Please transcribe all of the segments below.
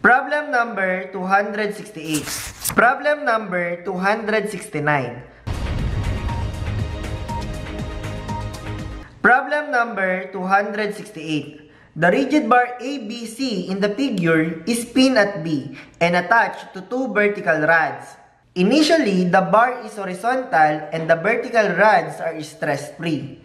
Problem number 268. Problem number 269. Problem number 268. The rigid bar ABC in the figure is pinned at B and attached to two vertical rods. Initially, the bar is horizontal and the vertical rods are stress-free.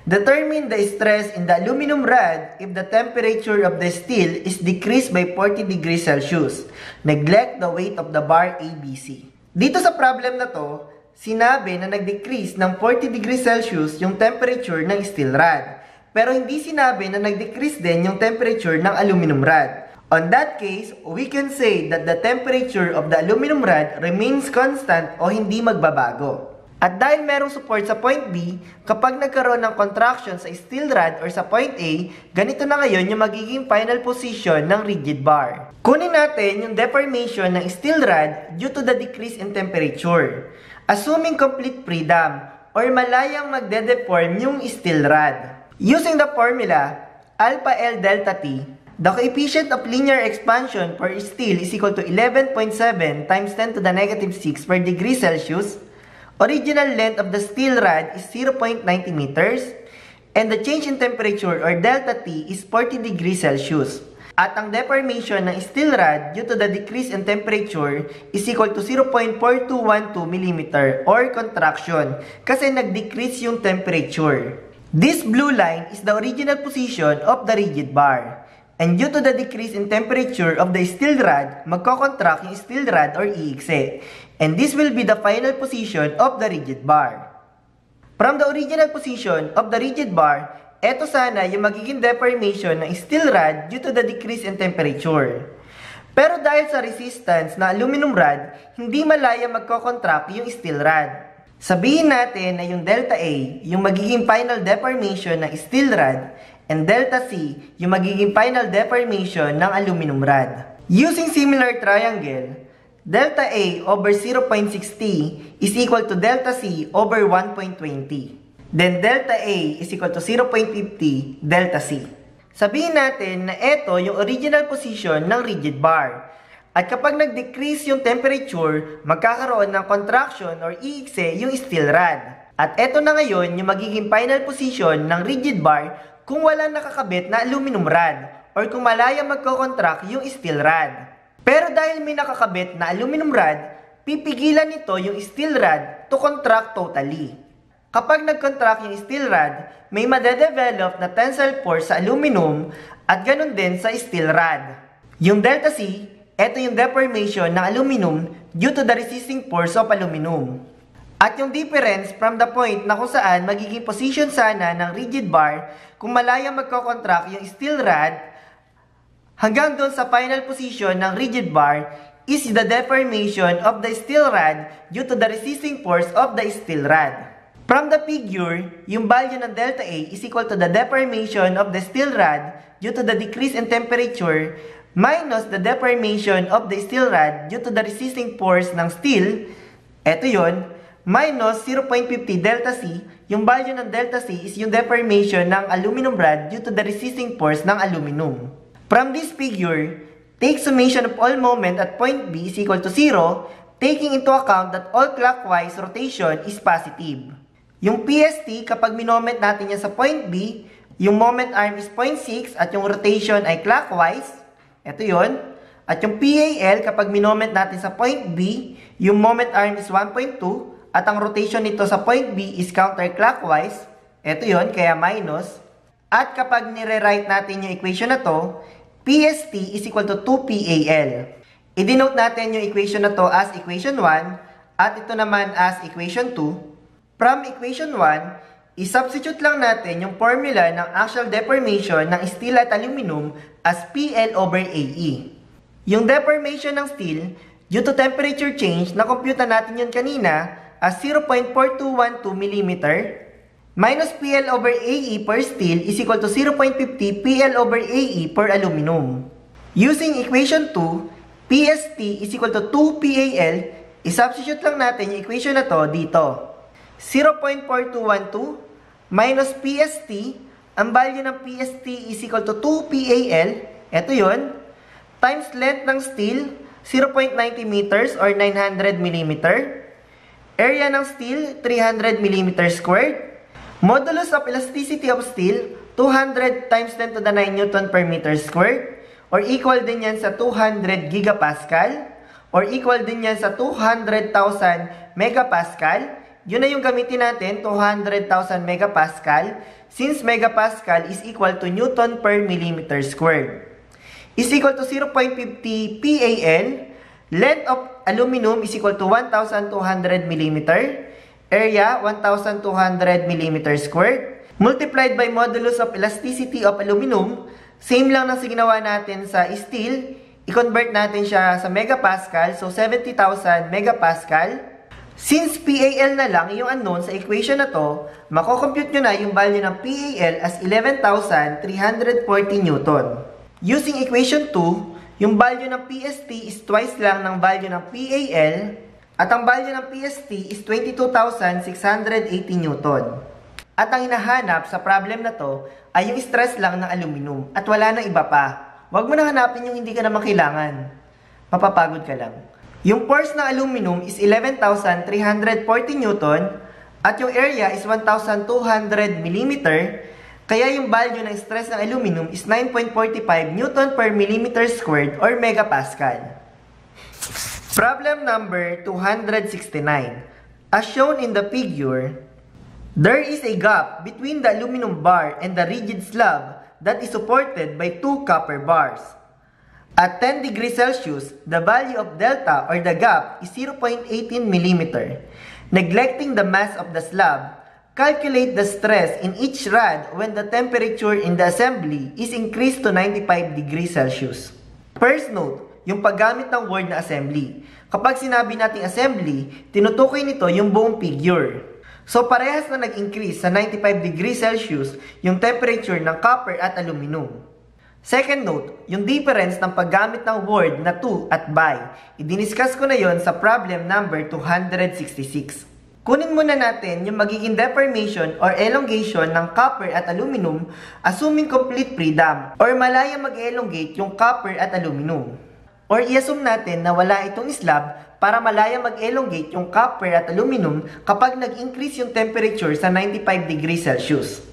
Determine the stress in the aluminum rod if the temperature of the steel is decreased by 40 degrees Celsius. Neglect the weight of the bar ABC. Dito sa problem na to, sinabi na nag-decrease ng 40 degrees Celsius yung temperature ng steel rod. Pero hindi sinabi na nag-decrease din yung temperature ng aluminum rod. On that case, we can say that the temperature of the aluminum rod remains constant o hindi magbabago. At dahil merong support sa point B, kapag nagkaroon ng contraction sa steel rod or sa point A, ganito na ngayon yung magiging final position ng rigid bar. Kunin natin yung deformation ng steel rod due to the decrease in temperature. Assuming complete freedom or malayang magde-deform yung steel rod. Using the formula, alpha L delta T, the coefficient of linear expansion for steel is equal to 11.7 times 10 to the negative 6 per degree Celsius. Original length of the steel rod is 0.90 meters, and the change in temperature or delta T is 40 degrees Celsius. At ang deformation ng steel rod due to the decrease in temperature is equal to 0.4212 mm or contraction kasi nag-decrease yung temperature. This blue line is the original position of the rigid bar. And due to the decrease in temperature of the steel rod, magko-contract yung steel rod or iikse. And this will be the final position of the rigid bar. From the original position of the rigid bar, eto sana yung magiging deformation ng steel rod due to the decrease in temperature. Pero dahil sa resistance na aluminum rod, hindi malaya magko-contract yung steel rod. Sabihin natin na yung delta A, yung magiging final deformation ng steel rod, and delta C, yung magiging final deformation ng aluminum rod. Using similar triangle, delta A over 0.60 is equal to delta C over 1.20. Then delta A is equal to 0.50 delta C. Sabihin natin na ito yung original position ng rigid bar. At kapag nag-decrease yung temperature, magkakaroon ng contraction or iikse yung steel rod. At ito na ngayon yung magiging final position ng rigid bar kung walang nakakabit na aluminum rod or kung malaya magko-contract yung steel rod. Pero dahil may nakakabit na aluminum rod, pipigilan nito yung steel rod to contract totally. Kapag nag-contract yung steel rod, may madedevelop na tensile force sa aluminum at ganun din sa steel rod. Yung delta C, ito yung deformation ng aluminum due to the resisting force of aluminum. At yung difference from the point na kung saan magiging position sana ng rigid bar kung malaya magko-contract yung steel rod hanggang doon sa final position ng rigid bar is the deformation of the steel rod due to the resisting force of the steel rod. From the figure, yung value ng delta A is equal to the deformation of the steel rod due to the decrease in temperature minus the deformation of the steel rod due to the resisting force ng steel, eto yun, minus 0.50 delta C, yung value ng delta C is yung deformation ng aluminum rod due to the resisting force ng aluminum. From this figure, take summation of all moment at point B is equal to 0, taking into account that all clockwise rotation is positive. Yung PST, kapag minoment natin yan sa point B, yung moment arm is 0.6 at yung rotation ay clockwise, ito yun. At yung PAL, kapag minoment natin sa point B, yung moment arm is 1.2, at ang rotation nito sa point B is counterclockwise. Ito yon kaya minus. At kapag nire-write natin yung equation na to, PST is equal to 2PAL. I-denote natin yung equation na to as equation 1 at ito naman as equation 2. From equation 1, i-substitute lang natin yung formula ng actual deformation ng steel at aluminum as PL over AE. Yung deformation ng steel, due to temperature change, na-compute natin yun kanina, as 0.4212 mm minus PL over AE per steel is equal to 0.50 PL over AE per aluminum. Using equation 2, PST is equal to 2 PAL, i-substitute lang natin yung equation na to dito. 0.4212 minus PST, ang value ng PST is equal to 2 PAL, eto yun, times length ng steel, 0.90 meters or 900 mm. Area ng steel, 300 mm squared. Modulus of elasticity of steel, 200 times 10 to the 9 Newton per meter squared. Or equal din yan sa 200 gigapascal. Or equal din yan sa 200,000 megapascal. Yun na yung gamitin natin, 200,000 megapascal. Since megapascal is equal to Newton per millimeter squared. Is equal to 0.50 PAL. Length of aluminum is equal to 1,200 mm. Area, 1,200 mm squared. Multiplied by modulus of elasticity of aluminum. Same lang ng ginawa natin sa steel. I-convert natin siya sa megapascal. So, 70,000 megapascal. Since PAL na lang yung unknown sa equation na to, makocompute nyo na yung value ng PAL as 11,340 Newton. Using equation 2, yung value ng PST is twice lang ng value ng PAL at ang value ng PST is 22,680 Newton. At ang hinahanap sa problem na to ay yung stress lang ng aluminum at wala nang iba pa. Huwag mo na hanapin yung hindi ka naman kailangan. Mapapagod ka lang. Yung force ng aluminum is 11,340 Newton at yung area is 1,200 mm. Kaya yung value ng stress ng aluminum is 9.45 Newton per millimeter squared or megapascal. Problem number 269. As shown in the figure, there is a gap between the aluminum bar and the rigid slab that is supported by two copper bars. At 10 degrees Celsius, the value of delta or the gap is 0.18 mm. Neglecting the mass of the slab, calculate the stress in each rod when the temperature in the assembly is increased to 95 degrees Celsius. First note, yung paggamit ng word na assembly. Kapag sinabi nating assembly, tinutukoy nito yung buong figure. So parehas na nag-increase sa 95 degrees Celsius yung temperature ng copper at aluminum. Second note, yung difference ng paggamit ng word na to at by. I-discuss ko na yon sa problem number 266. Kunin muna natin yung magiging deformation or elongation ng copper at aluminum assuming complete freedom or malaya mag-elongate yung copper at aluminum. Or i-assume natin na wala itong slab para malaya mag-elongate yung copper at aluminum kapag nag-increase yung temperature sa 95 degrees Celsius.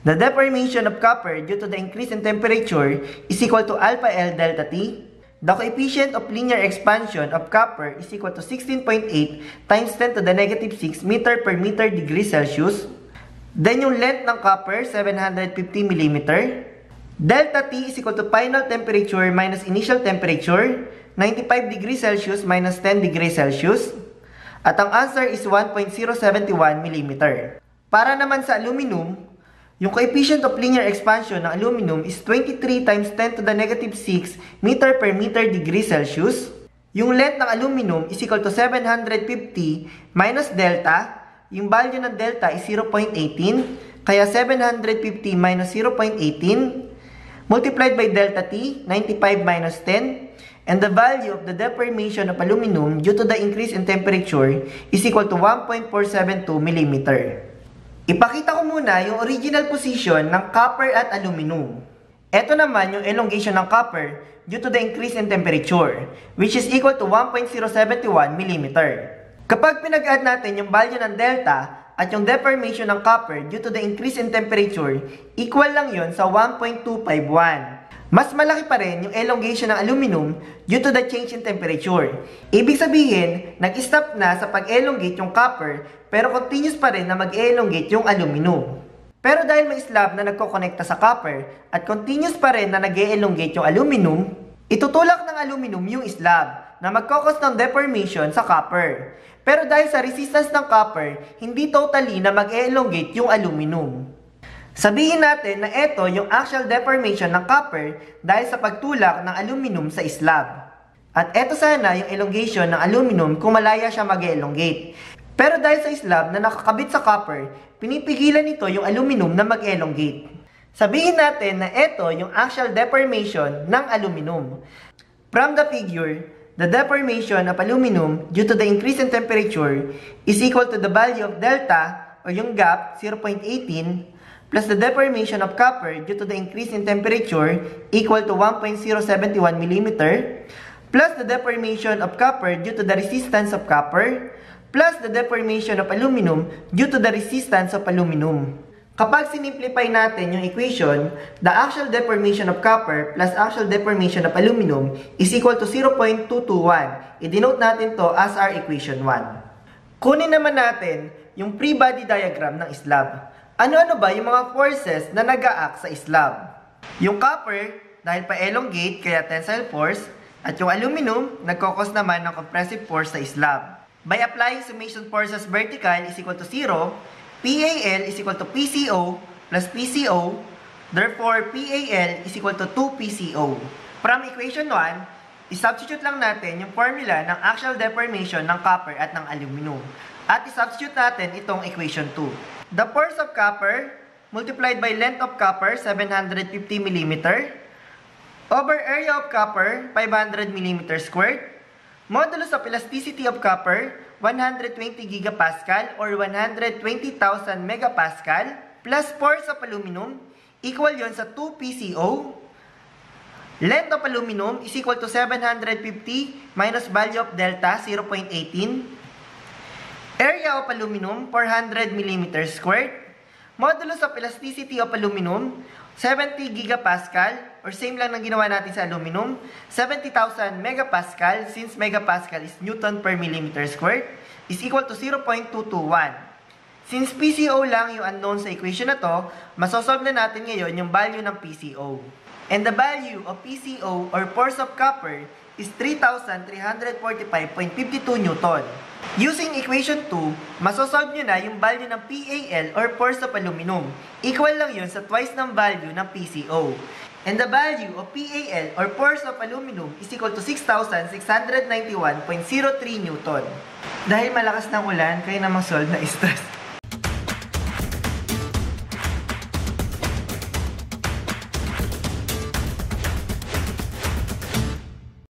The deformation of copper due to the increase in temperature is equal to alpha L delta T. The coefficient of linear expansion of copper is equal to 16.8 times 10 to the negative 6 meter per meter degree Celsius. Then yung length ng copper, 750 mm. Delta T is equal to final temperature minus initial temperature, 95 degrees Celsius minus 10 degrees Celsius. At ang answer is 1.071 mm. Para naman sa aluminum, yung coefficient of linear expansion ng aluminum is 23 times 10 to the negative 6 meter per meter degree Celsius. Yung length ng aluminum is equal to 750 minus delta. Yung value ng delta is 0.18. Kaya 750 minus 0.18 multiplied by delta T, 95 minus 10. And the value of the deformation of aluminum due to the increase in temperature is equal to 1.472 mm. Ipakita ko muna yung original position ng copper at aluminum. Ito naman yung elongation ng copper due to the increase in temperature, which is equal to 1.071 mm. Kapag pinag-add natin yung value ng delta at yung deformation ng copper due to the increase in temperature, equal lang yon sa 1.251. Mas malaki pa rin yung elongation ng aluminum due to the change in temperature. Ibig sabihin, nag-stop na sa pag-elongate yung copper pero continuous pa rin na mag-elongate yung aluminum. Pero dahil may slab na nagkokonekta sa copper at continuous pa rin na nag-elongate yung aluminum, itutulak ng aluminum yung slab na magkakos ng deformation sa copper. Pero dahil sa resistance ng copper, hindi totally na mag-elongate yung aluminum. Sabihin natin na ito yung actual deformation ng copper dahil sa pagtulak ng aluminum sa slab. At ito sana yung elongation ng aluminum kung malaya siya mag-elongate. Pero dahil sa slab na nakakabit sa copper, pinipigilan nito yung aluminum na mag-elongate. Sabihin natin na ito yung actual deformation ng aluminum. From the figure, the deformation of aluminum due to the increase in temperature is equal to the value of delta o yung gap, 0.18, plus the deformation of copper due to the increase in temperature equal to 1.071 mm plus the deformation of copper due to the resistance of copper plus the deformation of aluminum due to the resistance of aluminum. Kapag sinimplify natin yung equation, the actual deformation of copper plus actual deformation of aluminum is equal to 0.221. I-denote natin to as our equation 1. Kunin naman natin yung free body diagram ng slab. Ano-ano ba yung mga forces na nag-a-act sa slab? Yung copper, dahil pa-elongate kaya tensile force, at yung aluminum, nagkokos naman ng compressive force sa slab. By applying summation forces vertical is equal to 0, PAL is equal to PCO plus PCO, therefore PAL is equal to 2PCO. From equation 1, isubstitute lang natin yung formula ng actual deformation ng copper at ng aluminum. At isubstitute natin itong equation 2. The force of copper multiplied by length of copper, 750 mm, over area of copper, 500 mm squared, modulus of elasticity of copper, 120 gigapascal or 120,000 megapascal plus force of aluminum equal yon sa 2 PCO. Length of aluminum is equal to 750 minus value of delta 0.18. Area of aluminum 400 mm squared. Modulus of elasticity of aluminum 70 gigapascal or same lang ng ginawa natin sa aluminum, 70,000 megapascal since megapascal is Newton per millimeter squared is equal to 0.221. Since PCO lang yung unknown sa equation na to, masosolve na natin ngayon yung value ng PCO. And the value of PCO or force of copper is 3,345.52 Newton. Using equation 2, masosolve nyo na yung value ng PAL or force of aluminum. Equal lang yun sa twice ng value ng PCO. And the value of PAL or force of aluminum is equal to 6,691.03 Newton. Dahil malakas ng ulan, kaya namang solve na stress.